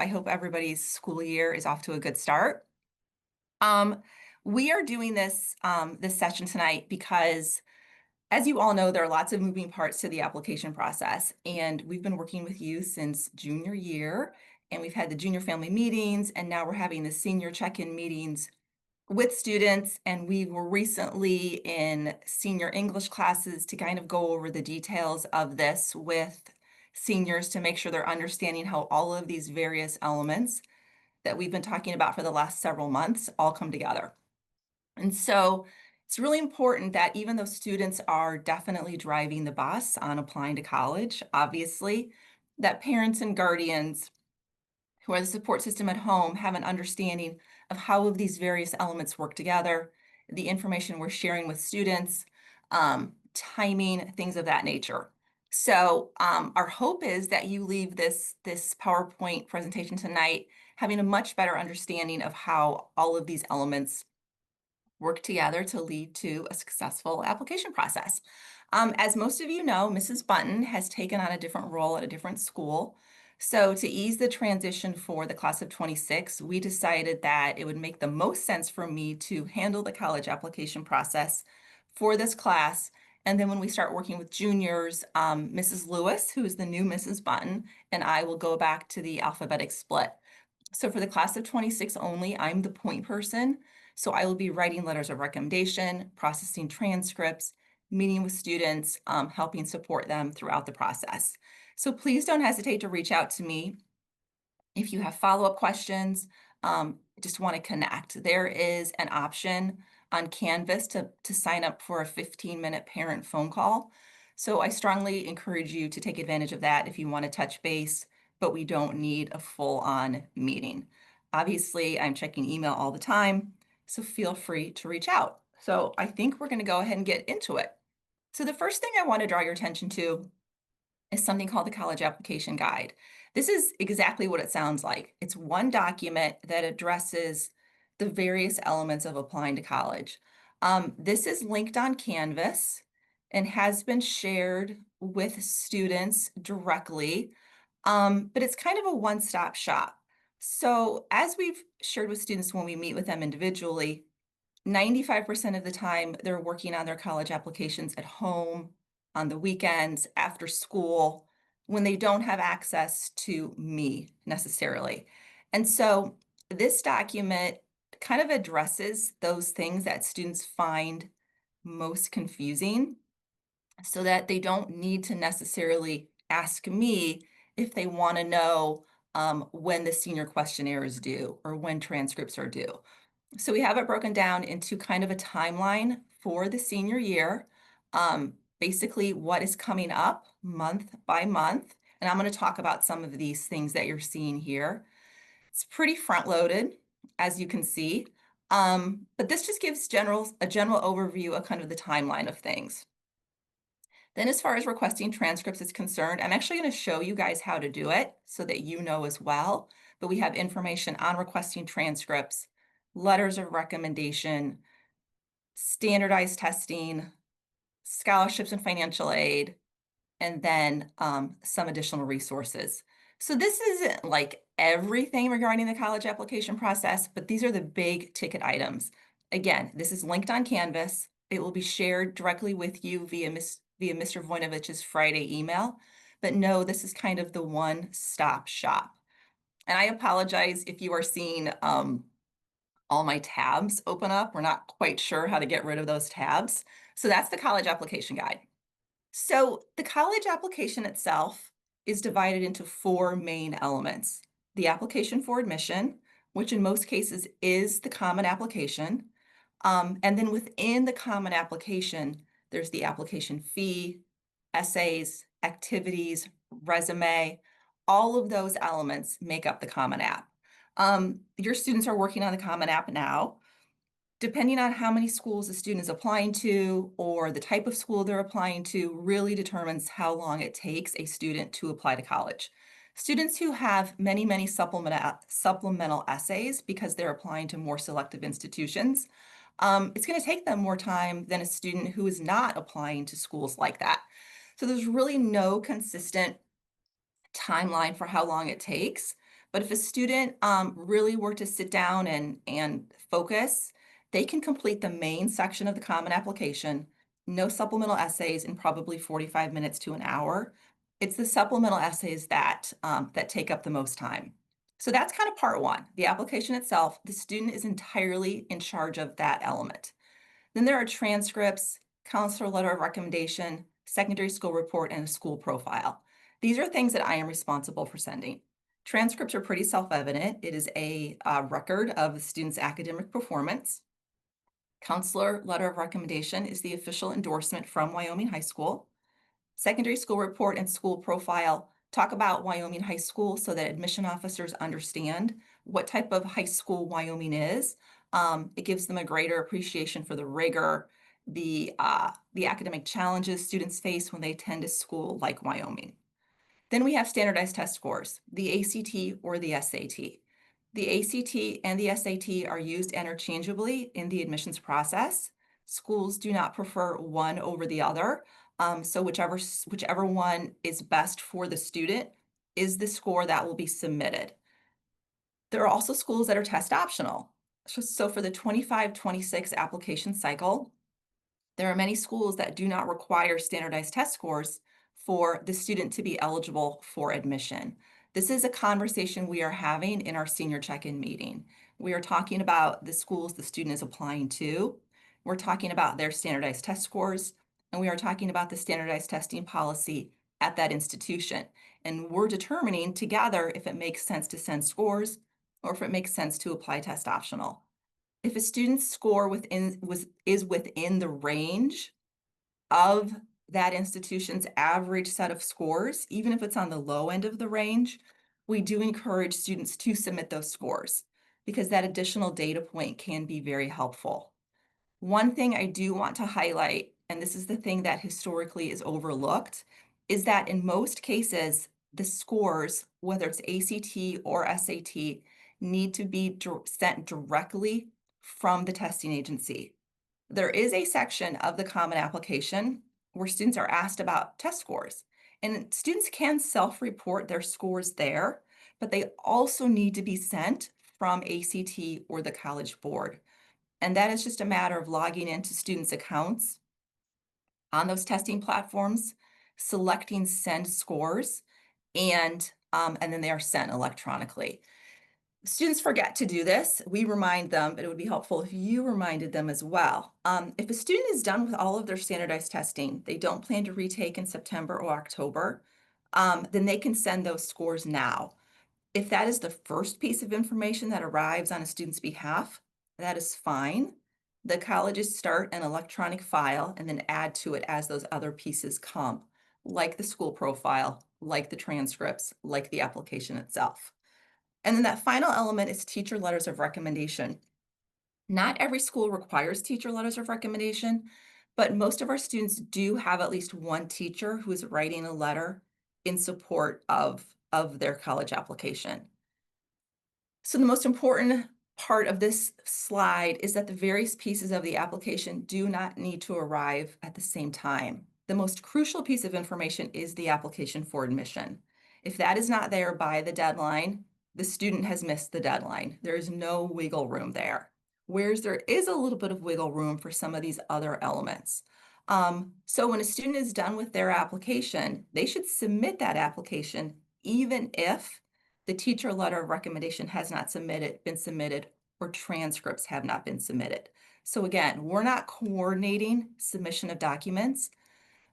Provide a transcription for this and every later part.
I hope everybody's school year is off to a good start. Um, we are doing this session tonight because, as you all know, there are lots of moving parts to the application process, and we've been working with you since junior year, and we've had the junior family meetings, and now we're having the senior check-in meetings with students, and we were recently in senior English classes to kind of go over the details of this with seniors to make sure they're understanding how all of these various elements that we've been talking about for the last several months all come together. And so it's really important that even though students are definitely driving the bus on applying to college, obviously, that parents and guardians who are the support system at home have an understanding of how of these various elements work together, the information we're sharing with students, timing, things of that nature. So our hope is that you leave this PowerPoint presentation tonight having a much better understanding of how all of these elements work together to lead to a successful application process. As most of you know, Mrs. Bunton has taken on a different role at a different school. So to ease the transition for the class of 26, we decided that it would make the most sense for me to handle the college application process for this class. And then when we start working with juniors, Mrs. Lewis, who is the new Mrs. Bunton, and I will go back to the alphabetic split. So for the class of 26 only, I'm the point person. So I will be writing letters of recommendation, processing transcripts, meeting with students, helping support them throughout the process. So please don't hesitate to reach out to me if you have follow-up questions, just want to connect. There is an option on Canvas to sign up for a 15-minute parent phone call. So I strongly encourage you to take advantage of that if you want to touch base, but we don't need a full-on meeting. Obviously, I'm checking email all the time, so feel free to reach out. So I think we're going to go ahead and get into it. So the first thing I want to draw your attention to is something called the College Application Guide. This is exactly what it sounds like. It's one document that addresses the various elements of applying to college. This is linked on Canvas and has been shared with students directly, but it's kind of a one-stop shop. So as we've shared with students when we meet with them individually, 95% of the time they're working on their college applications at home, on the weekends, after school, when they don't have access to me necessarily. And so this document kind of addresses those things that students find most confusing so that they don't need to necessarily ask me if they want to know when the senior questionnaire is due or when transcripts are due. So we have it broken down into kind of a timeline for the senior year, basically what is coming up month by month. And I'm going to talk about some of these things that you're seeing here. It's pretty front loaded, as you can see. But this just gives a general overview of kind of the timeline of things. Then as far as requesting transcripts is concerned, I'm actually going to show you guys how to do it so that you know as well. But we have information on requesting transcripts, letters of recommendation, standardized testing, scholarships and financial aid, and then some additional resources. So this isn't like everything regarding the college application process, but these are the big ticket items. Again, this is linked on Canvas. It will be shared directly with you via Mr. Voinovich's Friday email. But no, this is kind of the one-stop shop. And I apologize if you are seeing all my tabs open up. We're not quite sure how to get rid of those tabs. So that's the college application guide. So the college application itself is divided into four main elements. The application for admission, which in most cases is the common application. And then within the common application, there's the application fee, essays, activities, resume. All of those elements make up the common app. Your students are working on the Common App now. Depending on how many schools the student is applying to or the type of school they're applying to really determines how long it takes a student to apply to college. Students who have many supplemental essays because they're applying to more selective institutions, it's going to take them more time than a student who is not applying to schools like that. So there's really no consistent timeline for how long it takes. But if a student really were to sit down and focus, they can complete the main section of the Common Application, no supplemental essays in probably 45 minutes to an hour. It's the supplemental essays that take up the most time. So that's kind of part one, the application itself. The student is entirely in charge of that element. Then there are transcripts, counselor letter of recommendation, secondary school report, and a school profile. These are things that I am responsible for sending. Transcripts are pretty self-evident. It is a record of the student's academic performance. Counselor letter of recommendation is the official endorsement from Wyoming High School. Secondary school report and school profile talk about Wyoming High School so that admission officers understand what type of high school Wyoming is. It gives them a greater appreciation for the rigor, the academic challenges students face when they attend a school like Wyoming. Then we have standardized test scores, the ACT or the SAT. The ACT and the SAT are used interchangeably in the admissions process. Schools do not prefer one over the other. So whichever one is best for the student is the score that will be submitted. There are also schools that are test optional. So for the 25-26 application cycle, there are many schools that do not require standardized test scores for the student to be eligible for admission. This is a conversation we are having in our senior check-in meeting. We are talking about the schools the student is applying to. We're talking about their standardized test scores, and we are talking about the standardized testing policy at that institution. And we're determining together if it makes sense to send scores or if it makes sense to apply test optional. If a student's score is within the range of that institution's average set of scores, even if it's on the low end of the range, we do encourage students to submit those scores because that additional data point can be very helpful. One thing I do want to highlight, and this is the thing that historically is overlooked, is that in most cases, the scores, whether it's ACT or SAT, need to be sent directly from the testing agency. There is a section of the Common Application where students are asked about test scores, and students can self-report their scores there, but they also need to be sent from ACT or the College Board. And that is just a matter of logging into students' accounts on those testing platforms, selecting send scores, and then they are sent electronically. Students forget to do this. We remind them, but it would be helpful if you reminded them as well. If a student is done with all of their standardized testing, they don't plan to retake in September or October, then they can send those scores now. If that is the first piece of information that arrives on a student's behalf, that is fine. The colleges start an electronic file and then add to it as those other pieces come, like the school profile, like the transcripts, like the application itself. And then that final element is teacher letters of recommendation. Not every school requires teacher letters of recommendation, but most of our students do have at least one teacher who is writing a letter in support of their college application. So the most important part of this slide is that the various pieces of the application do not need to arrive at the same time. The most crucial piece of information is the application for admission. If that is not there by the deadline, the student has missed the deadline. There is no wiggle room there. Whereas there is a little bit of wiggle room for some of these other elements. So when a student is done with their application, they should submit that application even if the teacher letter of recommendation has not been submitted, or transcripts have not been submitted. So again, we're not coordinating submission of documents.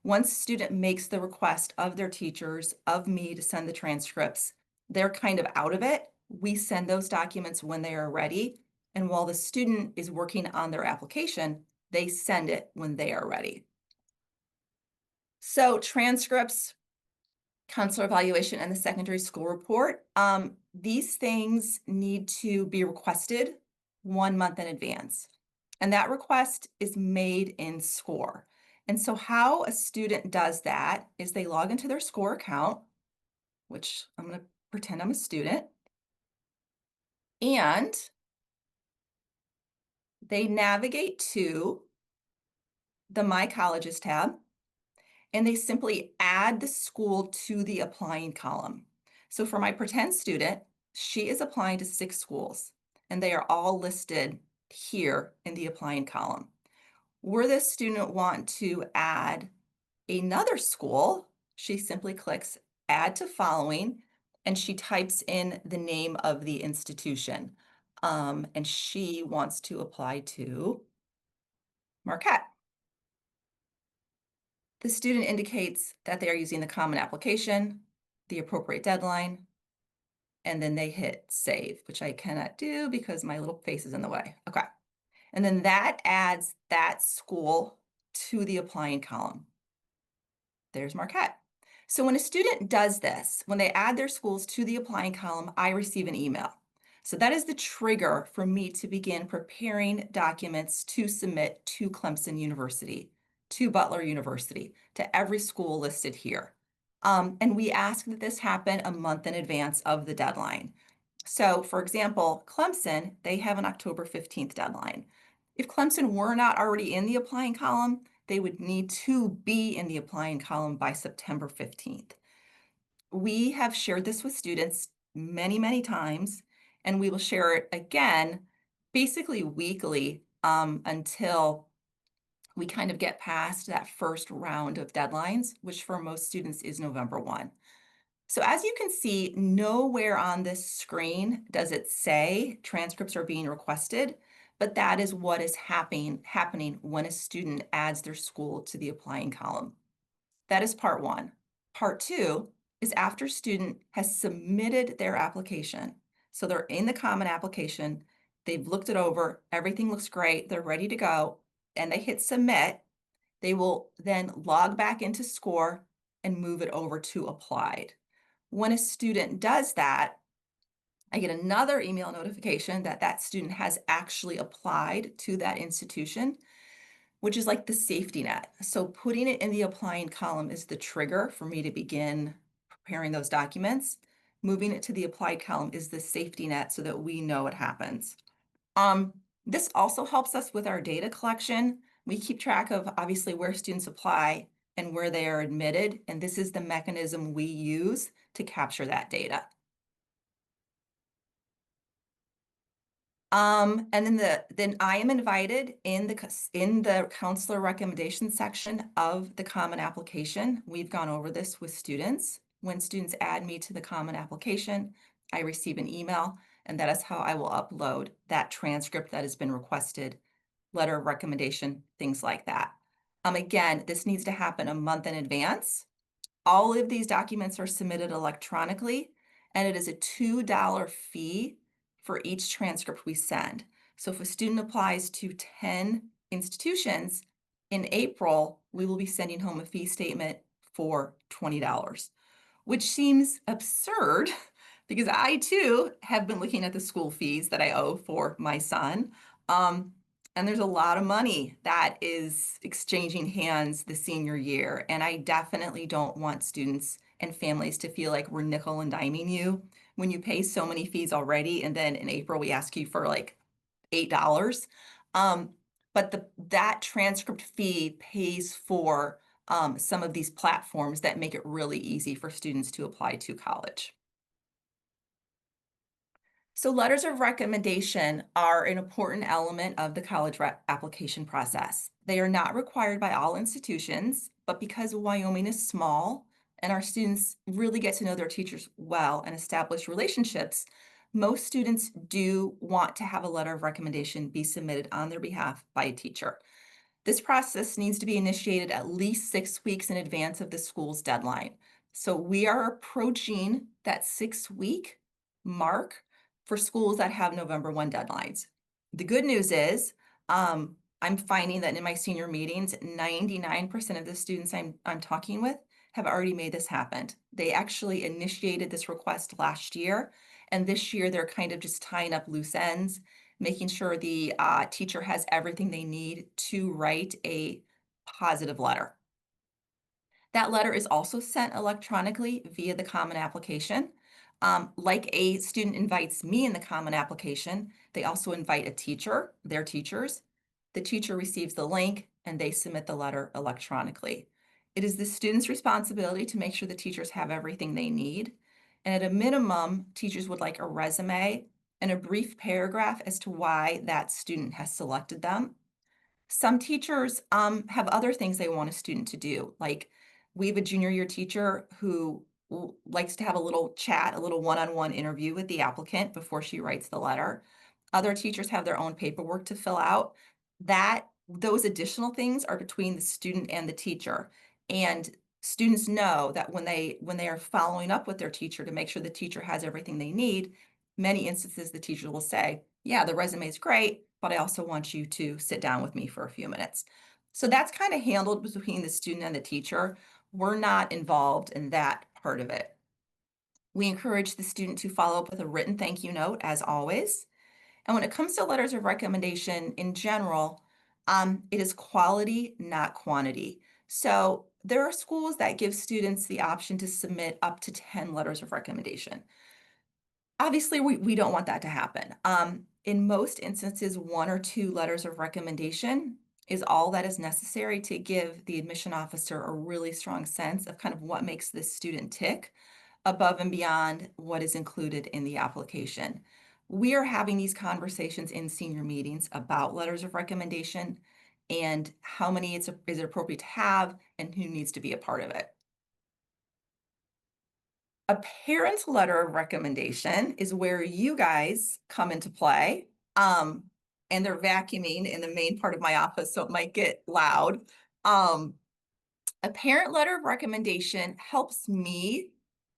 Once a student makes the request of their teachers, of me to send the transcripts, they're kind of out of it. We send those documents when they are ready. And while the student is working on their application, they send it when they are ready. So transcripts, counselor evaluation, and the secondary school report. These things need to be requested 1 month in advance. And that request is made in SCORE. And so how a student does that is they log into their SCORE account, which I'm going to pretend I'm a student, and they navigate to the My Colleges tab, and they simply add the school to the applying column. So for my pretend student, She is applying to 6 schools, and they are all listed here in the applying column. Were this student want to add another school, she simply clicks add to following, and she types in the name of the institution. And she wants to apply to Marquette. The student indicates that they are using the common application, the appropriate deadline, and then they hit save, which I cannot do because my little face is in the way. Okay. And then that adds that school to the applying column. There's Marquette. So when a student does this, when they add their schools to the applying column, I receive an email. So that is the trigger for me to begin preparing documents to submit to Clemson University, to Butler University, to every school listed here. And we ask that this happen a month in advance of the deadline. So for example, Clemson, they have an October 15th deadline. If Clemson were not already in the applying column, they would need to be in the applying column by September 15th. We have shared this with students many, many times, and we will share it again, basically weekly, until we kind of get past that first round of deadlines, which for most students is November 1. So as you can see, nowhere on this screen does it say transcripts are being requested, but that is what is happening when a student adds their school to the applying column. That is part one. Part two is after student has submitted their application. So they're in the common application, they've looked it over, everything looks great, they're ready to go, and they hit submit. They will then log back into SCORE and move it over to applied. When a student does that, I get another email notification that that student has actually applied to that institution, which is like the safety net. So putting it in the applying column is the trigger for me to begin preparing those documents. Moving it to the applied column is the safety net so that we know it happens. This also helps us with our data collection. We keep track of obviously where students apply and where they are admitted, and this is the mechanism we use to capture that data. And then I am invited in the counselor recommendation section of the common application. We've gone over this with students. When students add me to the common application, I receive an email, and that is how I will upload that transcript that has been requested, letter of recommendation, things like that. Again, this needs to happen a month in advance. All of these documents are submitted electronically, and it is a $2 fee for each transcript we send. So if a student applies to 10 institutions, in April, we will be sending home a fee statement for $20, which seems absurd because I too have been looking at the school fees that I owe for my son. And there's a lot of money that is exchanging hands the senior year. And I definitely don't want students and families to feel like we're nickel and diming you when you pay so many fees already. And then in April, we ask you for like $8. But that transcript fee pays for some of these platforms that make it really easy for students to apply to college. So letters of recommendation are an important element of the college application process. They are not required by all institutions, but because Wyoming is small and our students really get to know their teachers well and establish relationships, most students do want to have a letter of recommendation be submitted on their behalf by a teacher. This process needs to be initiated at least 6 weeks in advance of the school's deadline. So we are approaching that 6-week mark for schools that have November 1 deadlines. The good news is I'm finding that in my senior meetings, 99% of the students I'm talking with have already made this happen. They actually initiated this request last year, and this year they're kind of just tying up loose ends, making sure the teacher has everything they need to write a positive letter. That letter is also sent electronically via the common application. Like a student invites me in the common application, they also invite a teacher, their teachers. The teacher receives the link and they submit the letter electronically. It is the student's responsibility to make sure the teachers have everything they need. And at a minimum, teachers would like a resume and a brief paragraph as to why that student has selected them. Some teachers have other things they want a student to do. Like we have a junior year teacher who likes to have a little chat, a little one-on-one interview with the applicant before she writes the letter. Other teachers have their own paperwork to fill out. Those additional things are between the student and the teacher. And students know that when they are following up with their teacher to make sure the teacher has everything they need, many instances the teacher will say, yeah, the resume is great, but I also want you to sit down with me for a few minutes. So that's kind of handled between the student and the teacher. We're not involved in that part of it. We encourage the student to follow up with a written thank you note, as always. And when it comes to letters of recommendation in general, it is quality, not quantity. So there are schools that give students the option to submit up to 10 letters of recommendation. Obviously, we don't want that to happen. In most instances, 1 or 2 letters of recommendation is all that is necessary to give the admission officer a really strong sense of kind of what makes this student tick above and beyond what is included in the application. We are having these conversations in senior meetings about letters of recommendation and how many is it appropriate to have and who needs to be a part of it. A parent letter of recommendation is where you guys come into play. And they're vacuuming in the main part of my office, so it might get loud. Um, a parent letter of recommendation helps me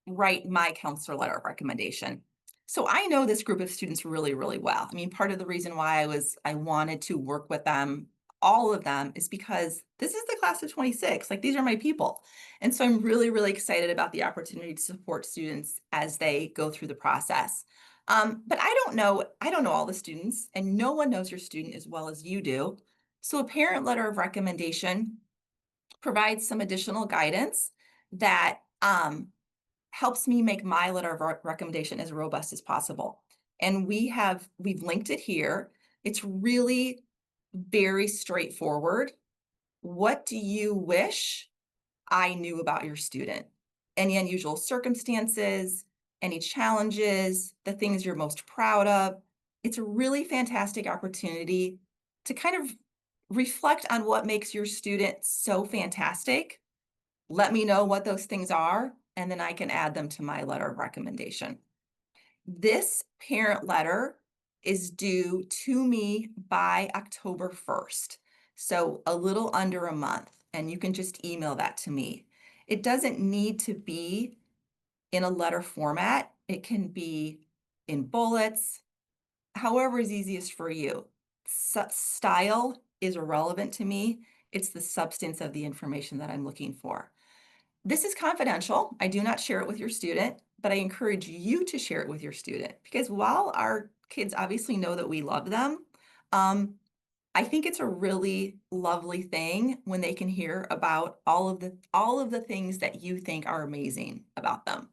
write my counselor letter of recommendation. So I know this group of students really, really well. I mean, part of the reason why I wanted to work with them, all of them, is because this is the class of 26. Like these are my people. And so I'm really, really excited about the opportunity to support students as they go through the process. But I don't know all the students, and no one knows your student as well as you do. So a parent letter of recommendation provides some additional guidance that helps me make my letter of recommendation as robust as possible. And we've linked it here. It's really very straightforward. What do you wish I knew about your student? Any unusual circumstances, any challenges, the things you're most proud of. It's a really fantastic opportunity to kind of reflect on what makes your student so fantastic. Let me know what those things are, and then I can add them to my letter of recommendation. This parent letter is due to me by October 1st, so a little under a month, and you can just email that to me. It doesn't need to be in a letter format. It can be in bullets, however is easiest for you. Style is irrelevant to me. It's the substance of the information that I'm looking for. This is confidential. I do not share it with your student, but I encourage you to share it with your student because while our kids obviously know that we love them, I think it's a really lovely thing when they can hear about all of the things that you think are amazing about them.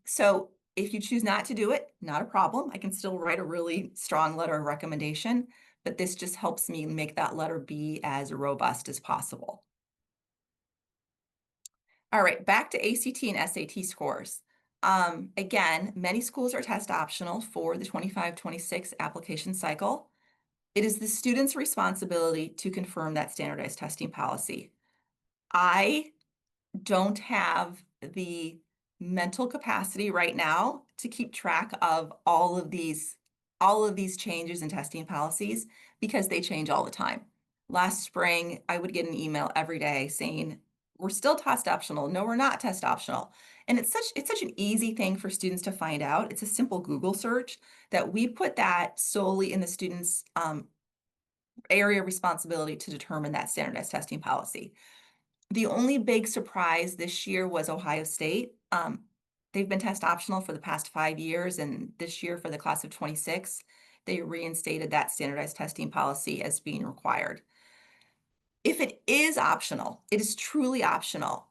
So if you choose not to do it, not a problem. I can still write a really strong letter of recommendation, but this just helps me make that letter be as robust as possible. All right, back to ACT and SAT scores. Again, many schools are test optional for the 25-26 application cycle. It is the student's responsibility to confirm that standardized testing policy. I don't have the mental capacity right now to keep track of all of these changes in testing policies because they change all the time. Last spring, I would get an email every day saying, we're still test optional. No, we're not test optional. And it's such an easy thing for students to find out. It's a simple Google search that we put that solely in the student's area of responsibility to determine that standardized testing policy. The only big surprise this year was Ohio State. They've been test optional for the past 5 years, and this year for the class of 26, they reinstated that standardized testing policy as being required. If it is optional, it is truly optional.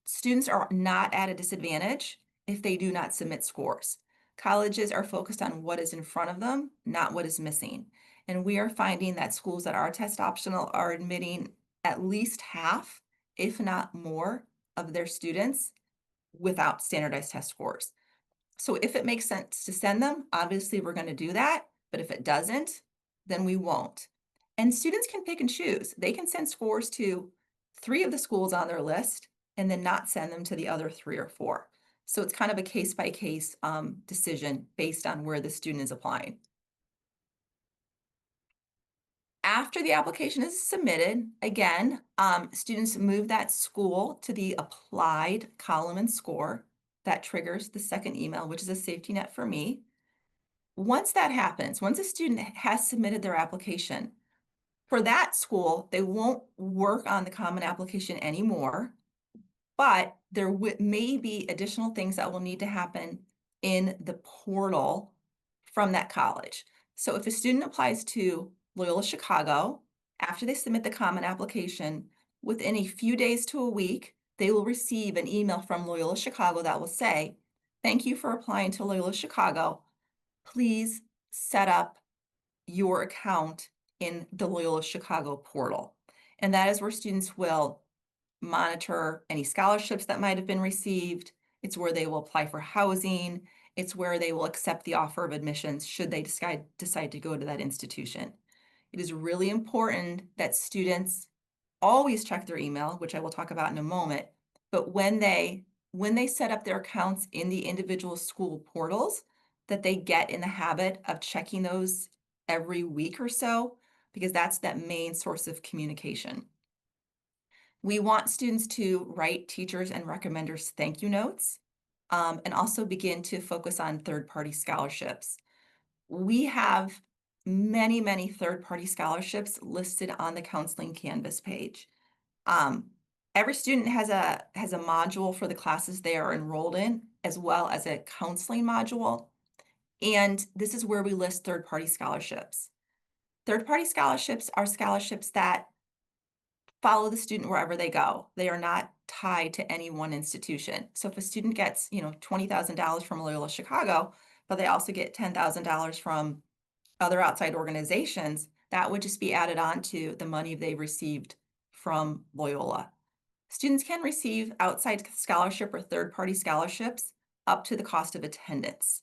Students are not at a disadvantage if they do not submit scores. Colleges are focused on what is in front of them, not what is missing. And we are finding that schools that are test optional are admitting at least half, if not more, of their students without standardized test scores. So if it makes sense to send them, obviously we're going to do that. But if it doesn't, then we won't. And students can pick and choose. They can send scores to 3 of the schools on their list and then not send them to the other 3 or 4. So it's kind of a case by case decision based on where the student is applying. After the application is submitted, again, students move that school to the applied column and score. That triggers the second email, which is a safety net for me. Once that happens, once a student has submitted their application, for that school, they won't work on the common application anymore, but there may be additional things that will need to happen in the portal from that college. So if a student applies to Loyola Chicago, after they submit the common application, within a few days to a week, they will receive an email from Loyola Chicago that will say, "Thank you for applying to Loyola Chicago. Please set up your account in the Loyola Chicago portal." And that is where students will monitor any scholarships that might have been received. It's where they will apply for housing. It's where they will accept the offer of admissions should they decide to go to that institution. It is really important that students always check their email, which I will talk about in a moment, but when they set up their accounts in the individual school portals, that they get in the habit of checking those every week or so, because that's that main source of communication. We want students to write teachers and recommenders thank you notes, and also begin to focus on third-party scholarships. We have many, many third-party scholarships listed on the counseling Canvas page. Um, every student has a module for the classes they are enrolled in, as well as a counseling module. And this is where we list third-party scholarships. Third-party scholarships are scholarships that follow the student wherever they go. They are not tied to any one institution. So if a student gets, $20,000 from Loyola Chicago, but they also get $10,000 from other outside organizations, that would just be added on to the money they received from Loyola. Students can receive outside scholarship or third-party scholarships up to the cost of attendance.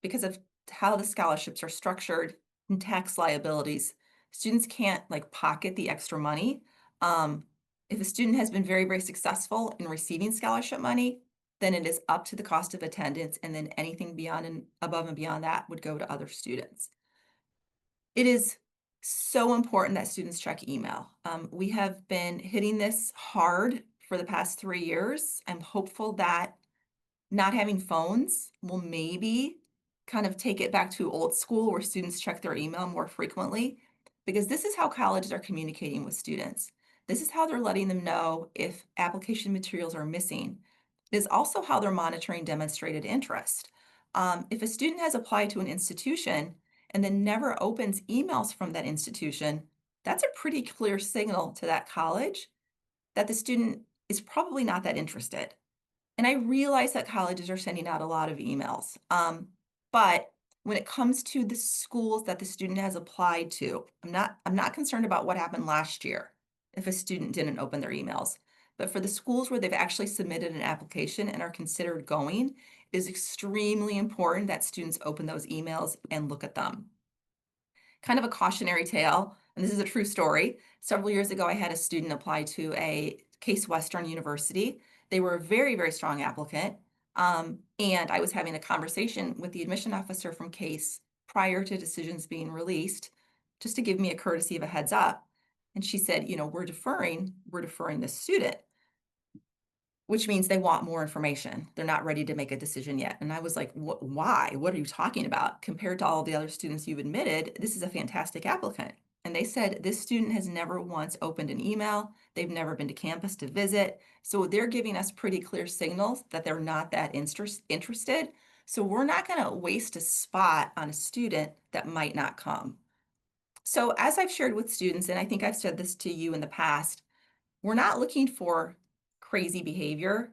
Because of how the scholarships are structured and tax liabilities, students can't pocket the extra money. If a student has been very, very successful in receiving scholarship money, then it is up to the cost of attendance, and then anything beyond and above and beyond that would go to other students. It is so important that students check email. We have been hitting this hard for the past 3 years. I'm hopeful that not having phones will maybe kind of take it back to old school where students check their email more frequently, because this is how colleges are communicating with students. This is how they're letting them know if application materials are missing. It is also how they're monitoring demonstrated interest. If a student has applied to an institution and then never opens emails from that institution, that's a pretty clear signal to that college that the student is probably not that interested. And I realize that colleges are sending out a lot of emails. But when it comes to the schools that the student has applied to, I'm not concerned about what happened last year if a student didn't open their emails. But for the schools where they've actually submitted an application and are considered going, it is extremely important that students open those emails and look at them. Kind of a cautionary tale, and this is a true story. Several years ago, I had a student apply to a Case Western University. They were a very, very strong applicant. And I was having a conversation with the admission officer from Case prior to decisions being released, just to give me a courtesy of a heads up. And she said, we're deferring this student, which means they want more information. They're not ready to make a decision yet. And I was like, why? What are you talking about? Compared to all the other students you've admitted, this is a fantastic applicant. And they said this student has never once opened an email. They've never been to campus to visit. So they're giving us pretty clear signals that they're not that interested. So we're not going to waste a spot on a student that might not come. So as I've shared with students, and I think I've said this to you in the past, we're not looking for crazy behavior.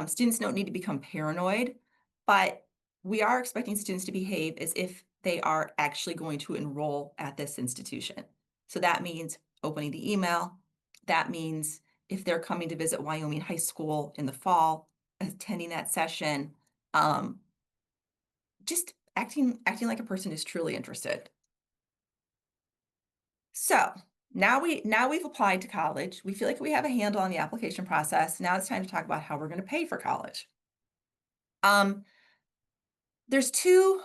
Students don't need to become paranoid, but we are expecting students to behave as if they are actually going to enroll at this institution. So that means opening the email. That means if they're coming to visit Wyoming High School in the fall, attending that session, um, just acting like a person who's truly interested. So now we've applied to college. We feel like we have a handle on the application process. Now it's time to talk about how we're going to pay for college. Um, there's two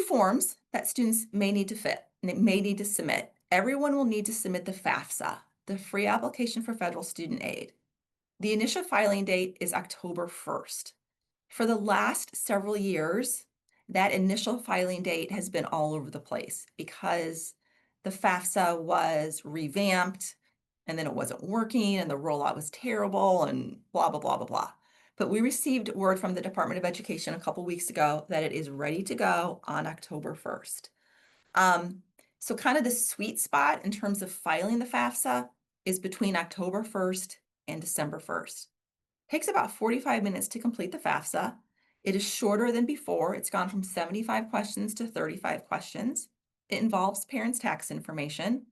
forms that students may need to may need to submit. Everyone will need to submit the FAFSA, the Free Application for Federal Student Aid. The initial filing date is October 1st. For the last several years, that initial filing date has been all over the place because the FAFSA was revamped and then it wasn't working and the rollout was terrible and blah, blah, blah, blah, blah. But we received word from the Department of Education a couple weeks ago that it is ready to go on October 1st. So kind of the sweet spot in terms of filing the FAFSA is between October 1st and December 1st. Takes about 45 minutes to complete the FAFSA. It is shorter than before. It's gone from 75 questions to 35 questions. It involves parents' tax information.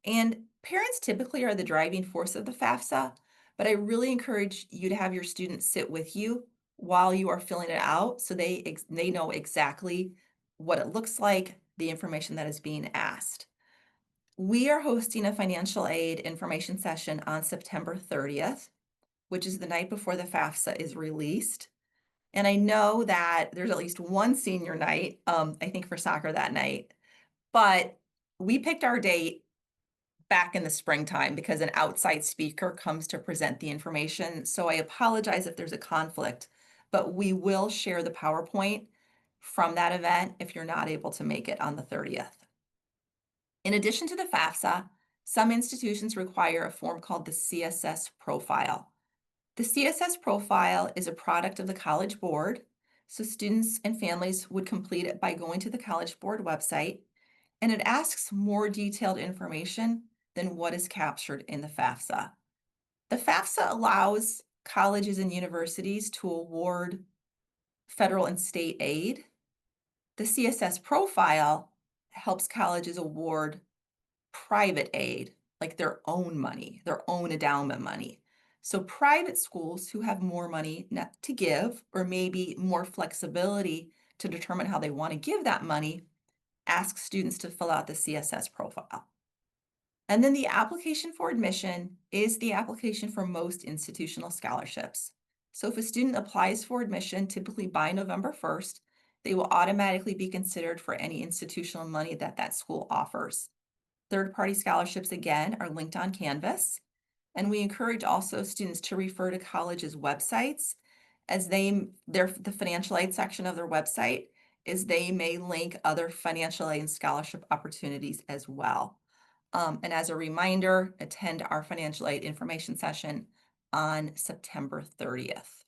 And parents typically are the driving force of the FAFSA, but I really encourage you to have your students sit with you while you are filling it out so they know exactly what it looks like, the information that is being asked. We are hosting a financial aid information session on September 30th, which is the night before the FAFSA is released. And I know that there's at least one senior night, I think for soccer that night, but we picked our date back in the springtime because an outside speaker comes to present the information. So I apologize if there's a conflict, but we will share the PowerPoint from that event if you're not able to make it on the 30th. In addition to the FAFSA, some institutions require a form called the CSS profile. The CSS profile is a product of the College Board, so students and families would complete it by going to the College Board website, and it asks more detailed information than what is captured in the FAFSA. The FAFSA allows colleges and universities to award federal and state aid. The CSS profile helps colleges award private aid, like their own money, their own endowment money. So private schools who have more money to give, or maybe more flexibility to determine how they want to give that money, ask students to fill out the CSS profile. And then the application for admission is the application for most institutional scholarships. So if a student applies for admission, typically by November 1st, they will automatically be considered for any institutional money that that school offers. Third-party scholarships, again, are linked on Canvas. And we encourage also students to refer to colleges' websites as the financial aid section of their website, is they may link other financial aid and scholarship opportunities as well. And as a reminder, attend our financial aid information session on September 30th.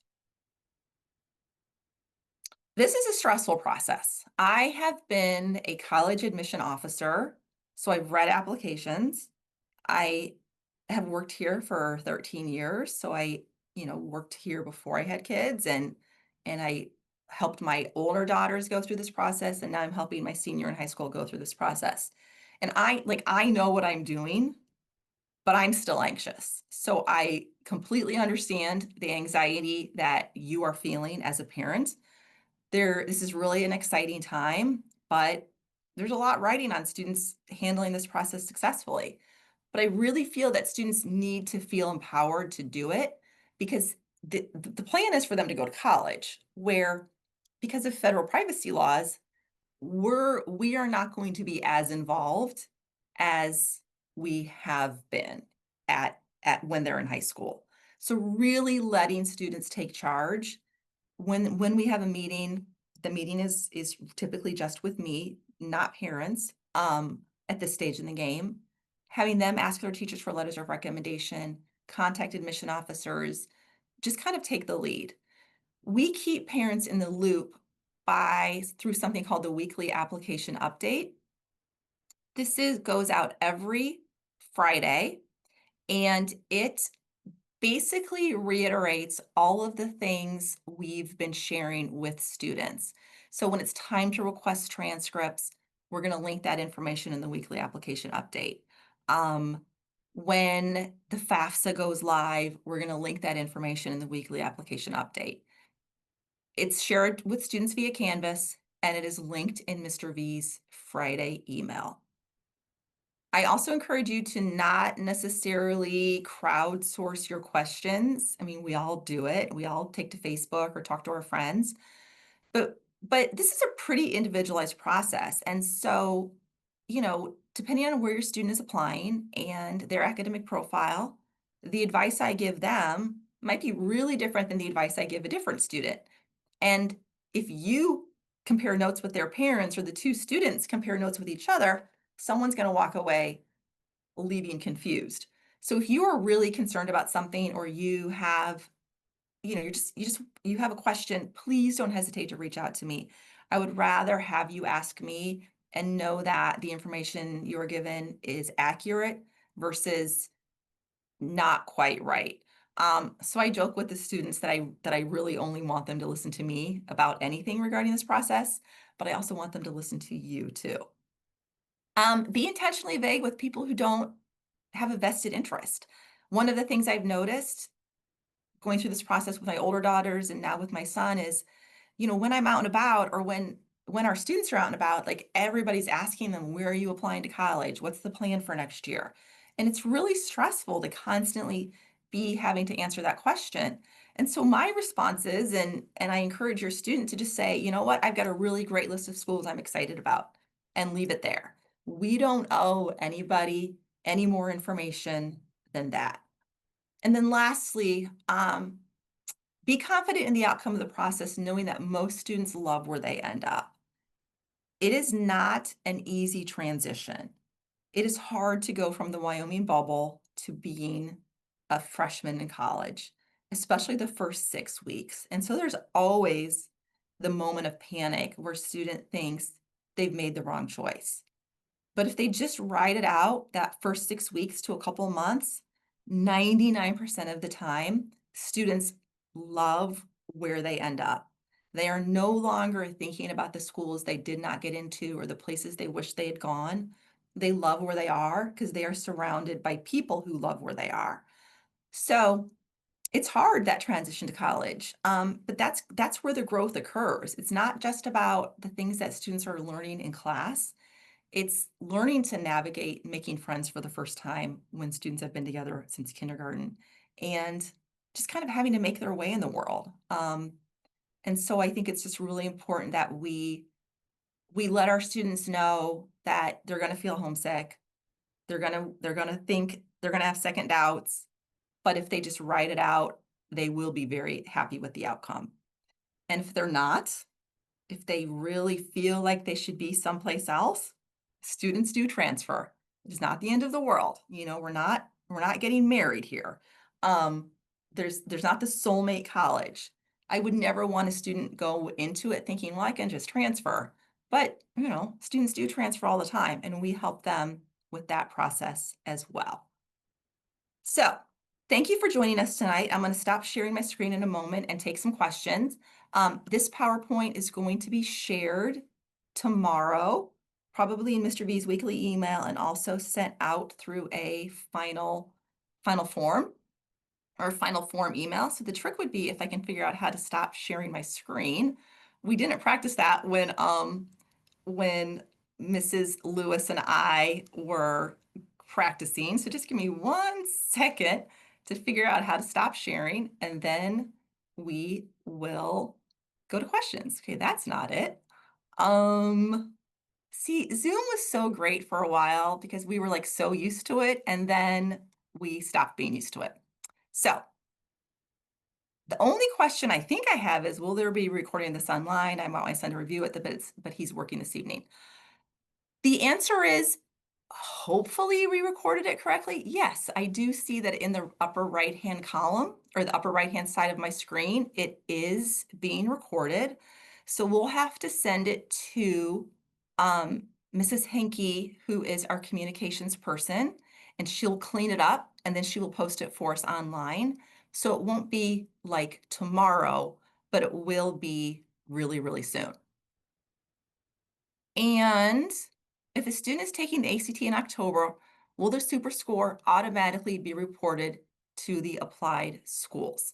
This is a stressful process. I have been a college admission officer, so I've read applications. I have worked here for 13 years, so I, worked here before I had kids, and I helped my older daughters go through this process, and now I'm helping my senior in high school go through this process. And I know what I'm doing, but I'm still anxious. So I completely understand the anxiety that you are feeling as a parent. This is really an exciting time, but there's a lot riding on students handling this process successfully. But I really feel that students need to feel empowered to do it because the plan is for them to go to college, where because of federal privacy laws, we are not going to be as involved as we have been at when they're in high school. So really letting students take charge. When we have a meeting, the meeting is typically just with me, not parents, at this stage in the game. Having them ask their teachers for letters of recommendation, contact admission officers, just kind of take the lead. We keep parents in the loop through something called the weekly application update. Goes out every Friday, and it basically reiterates all of the things we've been sharing with students. So when it's time to request transcripts, we're going to link that information in the weekly application update. When the FAFSA goes live, we're going to link that information in the weekly application update. It's shared with students via Canvas, and it is linked in Mr. V's Friday email. I also encourage you to not necessarily crowdsource your questions. I mean, we all do it. We all take to Facebook or talk to our friends. But this is a pretty individualized process. And so, depending on where your student is applying and their academic profile, the advice I give them might be really different than the advice I give a different student. And if you compare notes with their parents or the two students compare notes with each other, someone's going to walk away leaving confused. So if you are really concerned about something or you have, you have a question, please don't hesitate to reach out to me. I would rather have you ask me and know that the information you are given is accurate versus not quite right. So I joke with the students that I really only want them to listen to me about anything regarding this process, but I also want them to listen to you too. Be intentionally vague with people who don't have a vested interest. One of the things I've noticed going through this process with my older daughters and now with my son is, when I'm out and about or when our students are out and about, like everybody's asking them, where are you applying to college? What's the plan for next year? And it's really stressful to constantly be having to answer that question. And so my response is, and I encourage your student to just say, you know what, I've got a really great list of schools I'm excited about, and leave it there. We don't owe anybody any more information than that. And then lastly, be confident in the outcome of the process, knowing that most students love where they end up. It is not an easy transition. It is hard to go from the Wyoming bubble to being a freshman in college, especially the first 6 weeks. And so there's always the moment of panic where student thinks they've made the wrong choice. But if they just ride it out that first 6 weeks to a couple of months, 99% of the time, students love where they end up. They are no longer thinking about the schools they did not get into or the places they wish they had gone. They love where they are because they are surrounded by people who love where they are. So it's hard, that transition to college, but that's where the growth occurs. It's not just about the things that students are learning in class. It's learning to navigate making friends for the first time when students have been together since kindergarten, and just kind of having to make their way in the world. And so I think it's just really important that we let our students know that they're going to feel homesick. They're going to think they're going to have second doubts, but if they just write it out, they will be very happy with the outcome. And if they're not, if they really feel like they should be someplace else, students do transfer. It's not the end of the world. We're not getting married here. Um, there's not the soulmate college. I would never want a student go into it thinking, well, I can just transfer. But, students do transfer all the time, and we help them with that process as well. So thank you for joining us tonight. I'm going to stop sharing my screen in a moment and take some questions. This PowerPoint is going to be shared tomorrow, probably in Mr. V's weekly email, and also sent out through a final form or final form email. So the trick would be if I can figure out how to stop sharing my screen. We didn't practice that when Mrs. Lewis and I were practicing. So just give me 1 second to figure out how to stop sharing, and then we will go to questions. Okay, that's not it. See, Zoom was so great for a while because we were like so used to it, and then we stopped being used to it. So the only question I think I have is, will there be recording this online? I want my son to review it, but he's working this evening. The answer is, hopefully we recorded it correctly. Yes, I do see that in the upper right-hand column or the upper right-hand side of my screen, it is being recorded. So we'll have to send it to Mrs. Henke, who is our communications person, and she'll clean it up and then she will post it for us online. So it won't be like tomorrow, but it will be really, really soon. And if a student is taking the ACT in October, will the super score automatically be reported to the applied schools?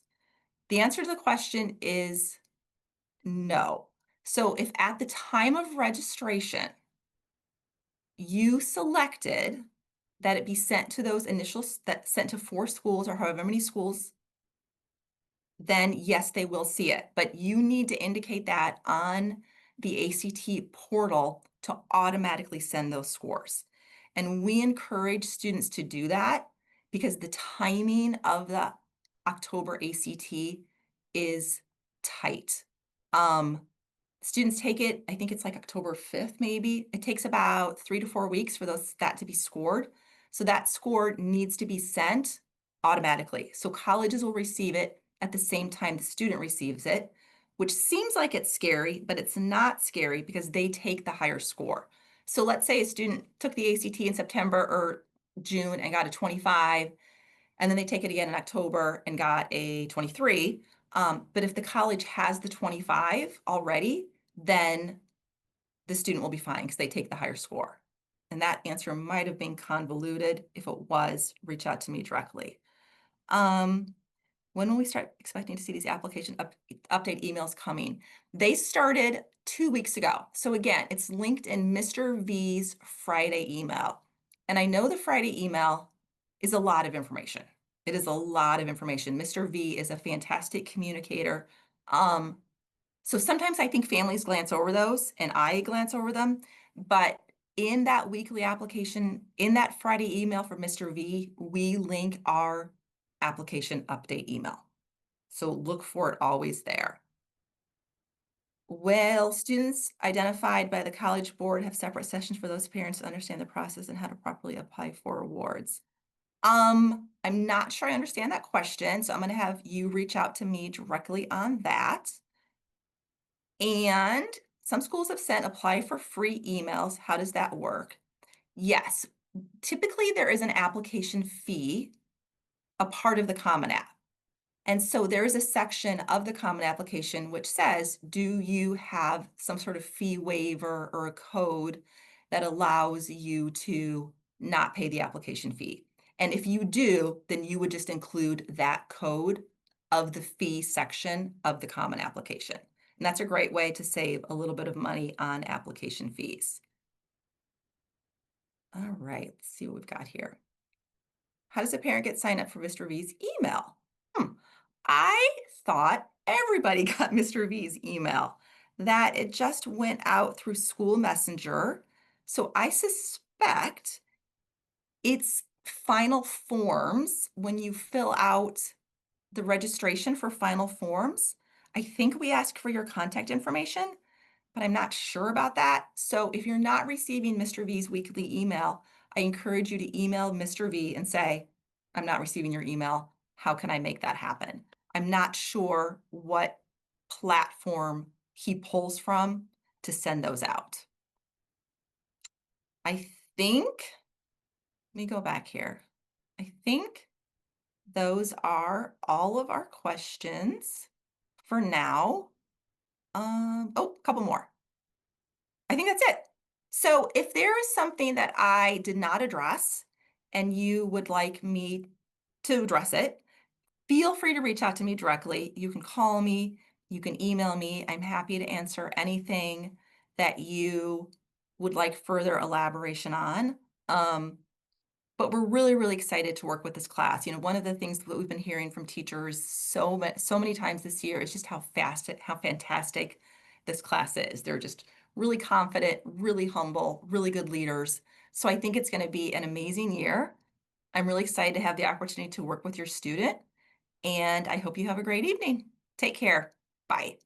The answer to the question is no. So if at the time of registration, you selected that it be sent to those initial that sent to 4 schools or however many schools, then yes, they will see it. But you need to indicate that on the ACT portal to automatically send those scores. And we encourage students to do that because the timing of the October ACT is tight. Um, Students take it, I think it's like October 5th, maybe. It takes about 3 to 4 weeks for that to be scored. So that score needs to be sent automatically. So colleges will receive it at the same time the student receives it, which seems like it's scary, but it's not scary because they take the higher score. So let's say a student took the ACT in September or June and got a 25, and then they take it again in October and got a 23. But if the college has the 25 already, then the student will be fine because they take the higher score. And that answer might have been convoluted. If it was, reach out to me directly. When will we start expecting to see these application update emails coming? They started 2 weeks ago. So again, it's linked in Mr. V's Friday email. And I know the Friday email is a lot of information. It is a lot of information. Mr. V is a fantastic communicator. So sometimes I think families glance over those and I glance over them, but in that weekly application, in that Friday email from Mr. V, we link our application update email. So look for it always there. Will students identified by the College Board have separate sessions for those parents to understand the process and how to properly apply for awards? I'm not sure I understand that question, so I'm gonna have you reach out to me directly on that. And some schools have sent apply for free emails. How does that work? Yes, typically there is an application fee, a part of the Common App. And so there is a section of the Common Application which says, do you have some sort of fee waiver or a code that allows you to not pay the application fee? And if you do, then you would just include that code of the fee section of the Common Application. And that's a great way to save a little bit of money on application fees. All right, let's see what we've got here. How does a parent get signed up for Mr. V's email? I thought everybody got Mr. V's email, that it just went out through School Messenger. So I suspect it's final forms when you fill out the registration for final forms. I think we ask for your contact information, but I'm not sure about that. So if you're not receiving Mr. V's weekly email, I encourage you to email Mr. V and say, I'm not receiving your email. How can I make that happen? I'm not sure what platform he pulls from to send those out. I think, let me go back here. I think those are all of our questions for now. Oh, a couple more. I think that's it. So if there is something that I did not address and you would like me to address it, feel free to reach out to me directly. You can call me, you can email me. I'm happy to answer anything that you would like further elaboration on. But we're really, really excited to work with this class. You know, one of the things that we've been hearing from teachers so many times this year is just how fantastic this class is. They're just really confident, really humble, really good leaders. So I think it's going to be an amazing year. I'm really excited to have the opportunity to work with your student, and I hope you have a great evening. Take care. Bye.